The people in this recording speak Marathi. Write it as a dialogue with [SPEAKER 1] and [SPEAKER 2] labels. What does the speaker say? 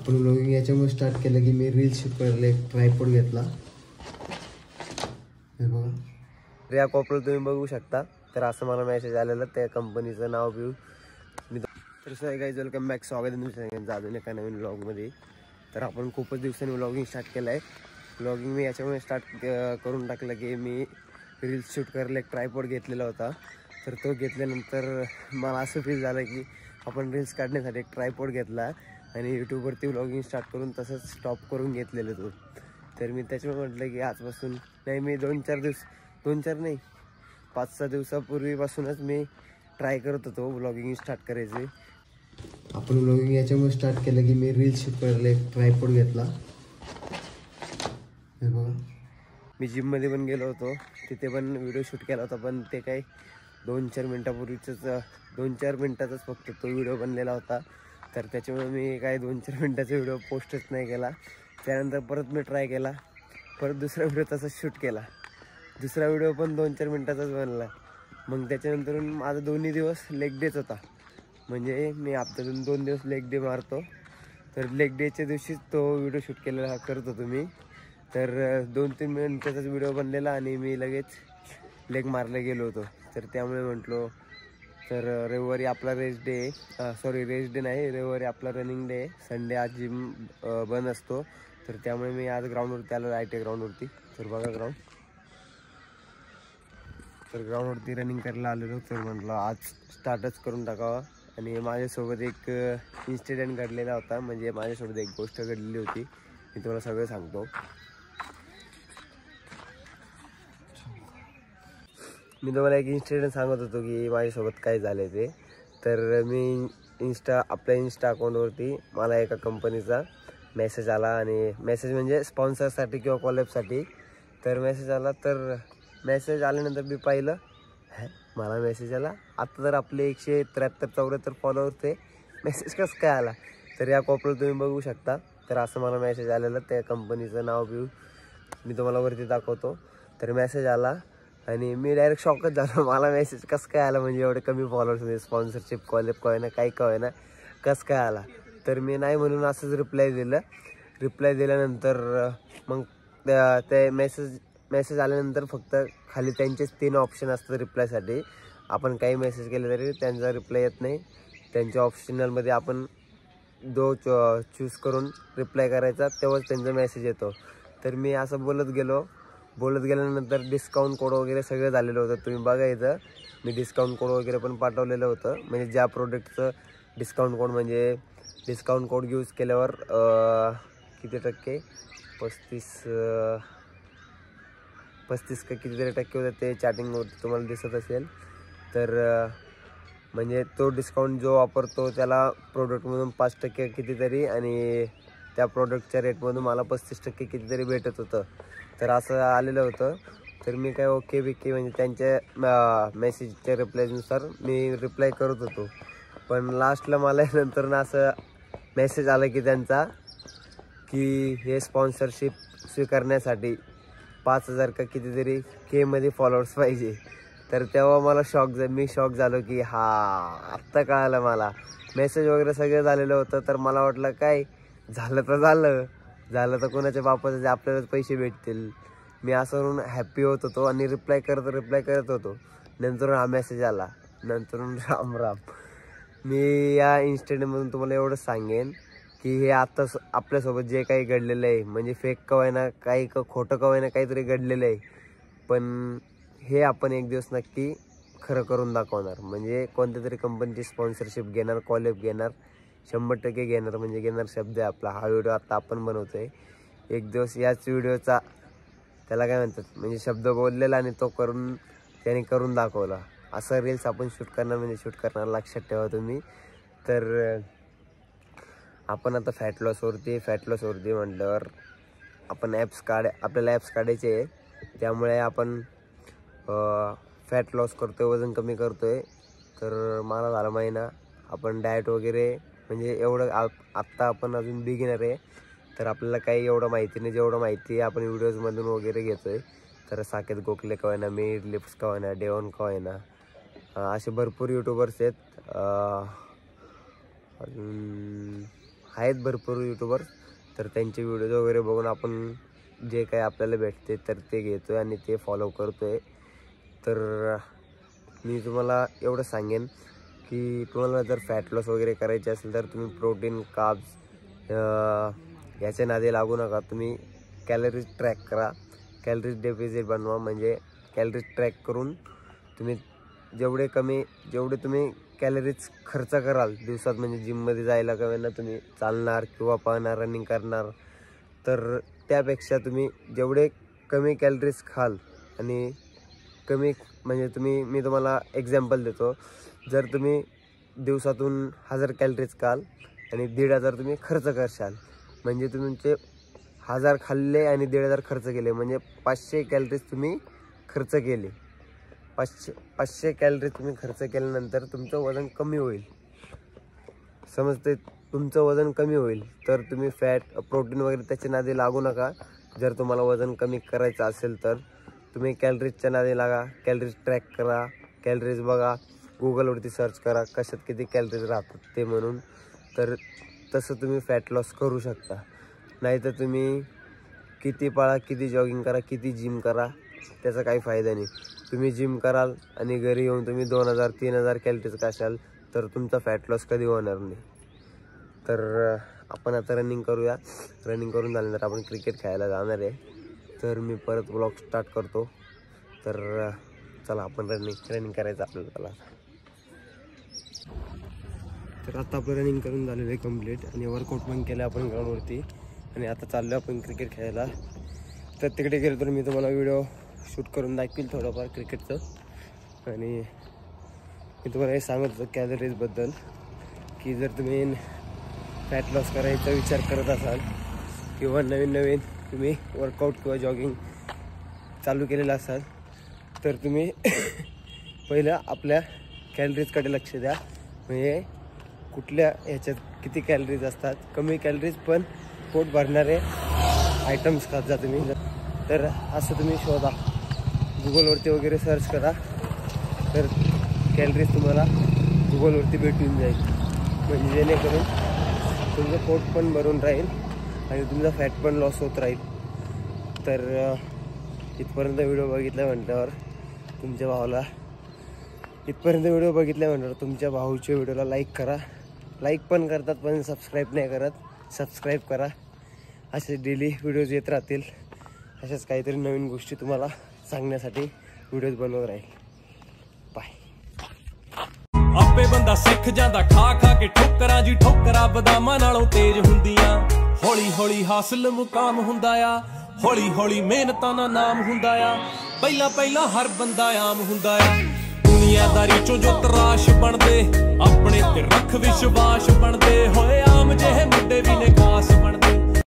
[SPEAKER 1] आपण व्लॉगिंग याच्यामुळे स्टार्ट केलं की मी रील्स शूट करायला एक ट्रायपॉड घेतला. हे बघा या कोपऱ्यात तुम्ही बघू शकता. तर असं मला मेसेज आलेला, त्या कंपनीचं नाव बिव मी तर सर गाईज वेलकम बॅक. स्वागत आहे तुमचं अजून एका नवीन व्लॉगमध्ये. तर आपण खूपच दिवसांनी व्लॉगिंग स्टार्ट केलं आहे. व्लॉगिंग मी याच्यामुळे स्टार्ट करून टाकलं की मी रील्स शूट करायला एक ट्रायपॉड घेतलेला होता. तर तो घेतल्यानंतर मला असं फील झालं की आपण रील्स काढण्यासाठी एक ट्रायपॉड घेतला आणि यूट्यूबवरती व्लॉगिंग स्टार्ट करून तसंच स्टॉप करून घेतलेलं तो. तर मी त्याच्यामुळे म्हटलं की आजपासून नाही, मी 2-4 नाही 5-6 दिवसापूर्वीपासूनच मी ट्राय करत होतो व्लॉगिंग स्टार्ट करायचे. आपण व्लॉगिंग याच्यामुळे स्टार्ट केलं की मी रील्स शूट करायला एक ट्रायपॉड घेतला. हे बघा मी जिममध्ये पण गेलो होतो, तिथे पण व्हिडिओ शूट केला होता. पण ते काही 2-4 मिनटापूर्वीच 2-4 मिनटाचाच फक्त तो व्हिडिओ बनलेला होता. तर त्याच्यामुळे मी काही 2-4 मिनटाचा व्हिडिओ पोस्टच नाही केला. त्यानंतर परत मी ट्राय केला, परत दुसरा व्हिडिओ तसाच शूट केला. दुसरा व्हिडिओ पण 2-4 मिनटाचाच बनला. मग त्याच्यानंतर माझा 2 दिवस लेग डेच होता. म्हणजे मी हप्त्यातून 2 दिवस लेग डे मारतो. तर लेग डेच्या दिवशीच तो व्हिडिओ शूट केलेला करत होतो मी. तर 2-3 मिनिटाचाच व्हिडिओ बनलेला आणि मी लगेच लेग मारला गेलो होतो. तर त्यामुळे म्हटलो तर रविवारी आपला रेस्ट डे रेस्ट डे नाही, रविवारी आपला रनिंग डे. संडे आज जिम बंद असतो. तर त्यामुळे मी आज ग्राउंडवरती आलो, ITI ग्राउंडवरती. तर बघा ग्राउंड, तर ग्राउंडवरती रनिंग करायला आलेलो. तर म्हटलं आज स्टार्टच करून टाकावा. आणि माझ्यासोबत एक इन्सिडेंट घडलेला होता, म्हणजे माझ्यासोबत एक गोष्ट घडलेली होती, मी तुम्हाला सगळं सांगतो. मी तुम्हाला एक इन्सिडेंट सांगत होतो की माझ्यासोबत काय झालं ते. तर मी आपल्या इंस्टा अकाउंटवरती मला एका कंपनीचा मेसेज आला, आणि मेसेज म्हणजे स्पॉन्सरसाठी किंवा कॉलेबसाठी. तर मेसेज आला, तर मेसेज आल्यानंतर मी पाहिलं, मला मेसेज आला आता तर आपले 173-74 फॉलोअर्स आहे, मेसेज कसं काय आला. तर या कोपऱ्यात तुम्ही बघू शकता. तर असं मला मेसेज आलेलं, त्या कंपनीचं नाव बिव मी तुम्हाला वरती दाखवतो. तर मेसेज आला आणि मी डायरेक्ट शॉकच झालो. मला मेसेज कसं काय आला, म्हणजे एवढे कमी फॉलोअर्स म्हणजे स्पॉन्सरशिप कॉलेब कळेना काही कळेना कसं काय आला. तर मी नाही म्हणून असंच रिप्लाय दिलं. रिप्लाय दिल्यानंतर मग ते मेसेज आल्यानंतर फक्त खाली त्यांचेच 3 ऑप्शन असतात रिप्लायसाठी. आपण काही मेसेज केले तरी त्यांचा रिप्लाय येत नाही. त्यांच्या ऑप्शनलमध्ये आपण जो चूज करून रिप्लाय करायचा तेव्हाच त्यांचा मेसेज येतो. तर मी असं बोलत गेल्यानंतर डिस्काउंट कोड वगैरे सगळं झालेलं होतं. तुम्ही बघा इथं मी डिस्काउंट कोड वगैरे पण पाठवलेलं होतं, म्हणजे ज्या प्रोडक्टचं डिस्काउंट कोड, म्हणजे डिस्काउंट कोड यूज केल्यावर किती टक्के 35 का कितीतरी टक्के होतं ते चॅटिंगवरती तुम्हाला दिसत असेल. तर म्हणजे तो डिस्काउंट जो वापरतो त्याला प्रोडक्टमधून 5% कितीतरी, आणि त्या प्रोडक्टच्या रेटमधून मला 35% कितीतरी भेटत होतं. तर असं आलेलं होतं. तर मी काय ओके म्हणजे त्यांच्या मेसेजच्या रिप्लायनुसार मी रिप्लाय करत होतो. पण लास्टला मला नंतर असं मेसेज आला की त्यांचा की हे स्पॉन्सरशिप स्वीकारण्यासाठी 5,000 का कितीतरी Kमध्ये फॉलोअर्स पाहिजे. तर तेव्हा मला मी शॉक झालो की आत्ता कळालं मला. मेसेज वगैरे सगळं झालेलं होतं. तर मला वाटलं काय झालं तर कोणाच्या बापाचे आपल्यालाच पैसे भेटतील. मी असं म्हणून हॅप्पी होत होतो आणि रिप्लाय करत होतो. नंतर हा मेसेज आला. नंतर राम. मी या इन्सिडेंटमधून तुम्हाला एवढंच सांगेन की हे आता आपल्यासोबत जे काही घडलेलं आहे, म्हणजे फेक कवायना काही खोटं कवायना काहीतरी घडलेलं आहे, पण हे आपण एक दिवस नक्की खरं करून दाखवणार. म्हणजे कोणत्या तरी कंपनीची स्पॉन्सरशिप घेणार, कॉलेब घेणार, 100% घेणार. म्हणजे घेणार शब्द आहे आपला. हा व्हिडिओ आता आपण बनवतोय. एक दिवस याच व्हिडिओचा त्याला काय म्हणतात, म्हणजे शब्द बोललेला आणि तो त्याने करून दाखवला. असं रील्स आपण शूट करणार, लक्षात ठेवा तुम्ही. तर आपण आता फॅट लॉसवरती म्हटल्यावर आपण आपल्याला ॲप्स काढायचे आहे. त्यामुळे आपण फॅट लॉस करतोय, वजन कमी करतोय. तर मला झाला महिना. आपण डाएट वगैरे म्हणजे एवढं आत्ता आपण अजून बिगिनर आहे. तर आपल्याला काही एवढं माहिती नाही, जेवढं माहिती आहे आपण व्हिडिओजमधून वगैरे घेतोय. तर साकेत गोखले कवायना, मीर लिप्स कवायना, डेवॉन कवायना, असे भरपूर यूट्यूबर्स आहेत. अजून आहेत भरपूर यूट्यूबर्स, तर त्यांचे व्हिडिओज वगैरे बघून आपण जे काही आपल्याला भेटते तर ते घेतो आहे आणि ते फॉलो करतो आहे. तर मी तुम्हाला एवढं सांगेन की तुम्हाला जर फॅट लॉस वगैरे करायचे असेल तर तुम्ही प्रोटीन, कार्ब्स याच्या नादी लागू नका. तुम्ही कॅलरीज ट्रॅक करा, कॅलरीज डेफिसिट बनवा. म्हणजे कॅलरीज ट्रॅक करून तुम्ही जेवढे तुम्ही कॅलरीज खर्च कराल दिवसात, म्हणजे जिममध्ये जायला का ना तुम्ही चालणार किंवा पाहणार, रनिंग करणार, तर त्यापेक्षा तुम्ही जेवढे कमी कॅलरीज खाल आणि कमी म्हणजे मी तुम्हाला एक्झाम्पल देतो. जर तुम्ही दिवसातून 1000 कॅलरीज खाल आणि 1500 तुम्ही खर्च करशाल, म्हणजे तुमचे 1000 खाल्ले आणि 1500 खर्च केले, म्हणजे 500 कॅलरीज तुम्ही खर्च केले. 500 कॅलरीज तुम्ही खर्च केल्यानंतर तुमचं वजन कमी होईल. समजते? तुमचं वजन कमी होईल. तर तुम्ही फॅट, प्रोटीन वगैरे त्याच्या नादी लागू नका. जर तुम्हाला वजन कमी करायचं असेल तर तुम्ही कॅलरीजच्या नादी लागा, कॅलरीज ट्रॅक करा, कॅलरीज बघा, गुगलवरती सर्च करा कशात किती कॅलरीज राहतात ते म्हणून. तर तसं तुम्ही फॅट लॉस करू शकता. नाहीतर तुम्ही किती पाळा, किती जॉगिंग करा, किती जिम करा, त्याचा काही फायदा नाही. तुम्ही जिम कराल आणि घरी येऊन तुम्ही 2000-3000 कॅलरीज खाशाल तर तुमचा फॅट लॉस कधी होणार नाही. तर आपण आता रनिंग करूया. रनिंग करून झाल्यानंतर आपण क्रिकेट खेळायला जाणार आहे. तर मी परत ब्लॉग स्टार्ट करतो. तर चला आपण रनिंग करायचं आपल्याला. तर आता आपण रनिंग करून झालेलं आहे कंप्लीट आणि वर्कआउट पण केलं आपण ग्राउंडवरती आणि आता चाललो आपण क्रिकेट खेळायला. तर तिकडे गेलो तर मी तुम्हाला व्हिडिओ शूट करून दाखवील थोडंफार क्रिकेटचं. आणि मी तुम्हाला हे सांगत होतो कॅलरीजबद्दल की जर तुम्ही फॅट लॉस करायचा विचार करत असाल किंवा नवीन तुम्ही वर्कआउट किंवा जॉगिंग चालू केलेलं असाल तर तुम्ही पहिलं आपल्या कॅलरीजकडे लक्ष द्या. म्हणजे कुठल्या ह्याच्यात किती कॅलरीज असतात. कमी कॅलरीज पण पोट भरणारे आयटम्स खात जा तुम्ही. तर असं तुम्ही शोधा, गुगलवरती वगैरे सर्च करा, तर कॅलरीज तुम्हाला गुगलवरती भेटून जाईल. म्हणजे जेणेकरून तुमचं पोट पण भरून राहील आणि तुमचा फॅट पण लॉस होत राहील. तर इथपर्यंत व्हिडिओ बघितला म्हटल्यावर तुमच्या भाऊच्या व्हिडिओला लाईक करा. लाईक पण करतात पण सबस्क्राईब नाही करत. सबस्क्राईब करा. असे डेली व्हिडिओज येत राहतील. अशाच काहीतरी नवीन गोष्टी तुम्हाला सांगण्यासाठी व्हिडिओज बनवत राहील. बाय.
[SPEAKER 2] ਆਪੇ ਬੰਦਾ ਸਿੱਖ ਜਾਂਦਾ ਖਾ ਕੇ ਠੋਕਰਾਂ ਜੀ, ਠੋਕਰਾਂ ਬਦਾਮਾਂ ਨਾਲੋਂ ਤੇਜ਼ ਹੁੰਦੀਆਂ। ਹੌਲੀ ਹੌਲੀ ਹਾਸਲ ਮੁਕਾਮ ਹੁੰਦਾ ਆ, ਹੌਲੀ ਹੌਲੀ ਮਿਹਨਤਾਂ ਦਾ ਨਾਮ ਹੁੰਦਾ ਆ। ਪਹਿਲਾਂ ਹਰ ਬੰਦਾ ਆਮ ਹੁੰਦਾ ਆ। ਦੁਨੀਆਦਾਰੀ ਚੋਂ ਜੋ ਤਰਾਸ਼ ਬਣਦੇ, ਆਪਣੇ ਤੇ ਰੱਖ ਵਿਸ਼ਵਾਸ ਬਣਦੇ।